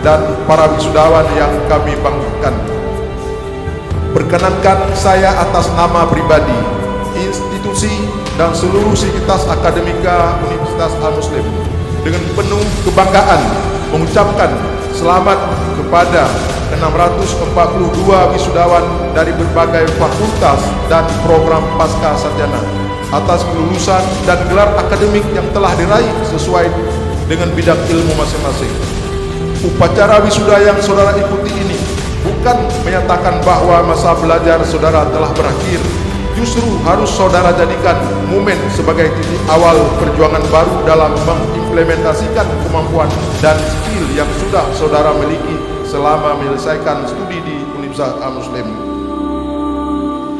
dan para wisudawan yang kami banggakan. Perkenankan saya atas nama pribadi, institusi, dan seluruh sivitas akademika Universitas Al-Muslim dengan penuh kebanggaan mengucapkan selamat kepada 642 wisudawan dari berbagai fakultas dan program pasca sarjana atas kelulusan dan gelar akademik yang telah diraih sesuai dengan bidang ilmu masing-masing. Upacara wisuda yang saudara ikuti ini bukan menyatakan bahwa masa belajar saudara telah berakhir, justru harus saudara jadikan momen sebagai titik awal perjuangan baru dalam mengimplementasikan kemampuan dan skill yang sudah saudara miliki selama menyelesaikan studi di Universitas Al-Muslim.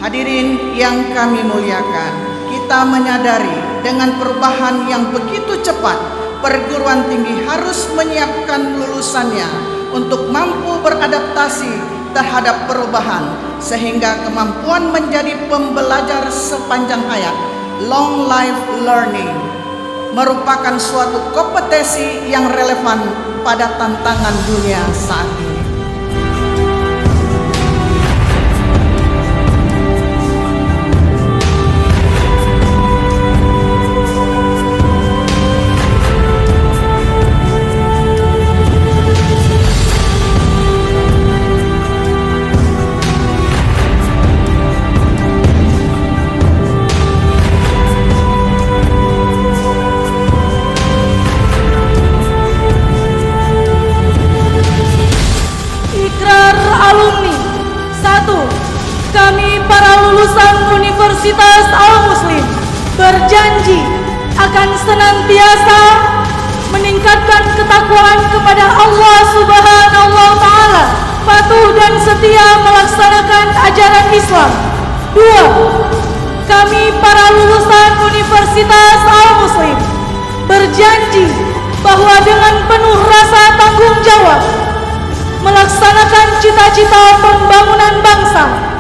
Hadirin yang kami muliakan, kita menyadari dengan perubahan yang begitu cepat, perguruan tinggi harus menyiapkan lulusannya untuk mampu beradaptasi terhadap perubahan, sehingga kemampuan menjadi pembelajar sepanjang hayat, long life learning, merupakan suatu kompetensi yang relevan pada tantangan dunia saat ini. Kami para lulusan Universitas Al-Muslim berjanji akan senantiasa meningkatkan ketakwaan kepada Allah Subhanahu wa Ta'ala, patuh dan setia melaksanakan ajaran Islam. 2. Kami para lulusan Universitas Al-Muslim berjanji bahwa dengan penuh rasa tanggung jawab melaksanakan cita-cita pembangunan bangsa.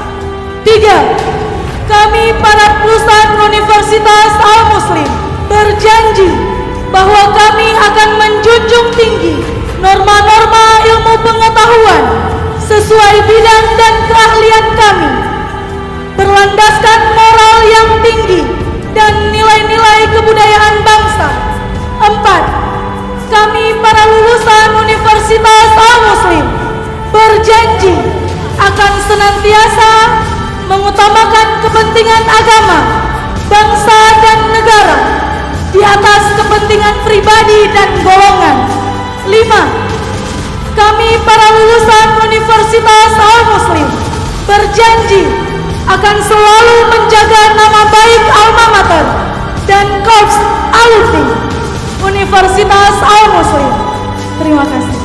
3. Kami para lulusan Universitas Al-Muslim berjanji bahwa kami akan menjunjung tinggi norma-norma ilmu pengetahuan sesuai bidang dan keahlian kami, berlandaskan moral yang tinggi dan nilai-nilai kebudayaan bangsa. 4. Kami para lulusan Universitas Al-Muslim berjanji akan senantiasa mengutamakan kepentingan agama, bangsa dan negara di atas kepentingan pribadi dan golongan. 5. Kami para lulusan Universitas Al-Muslim berjanji akan selalu menjaga nama baik alma mater dan korps alumni Universitas Al-Muslim. Terima kasih.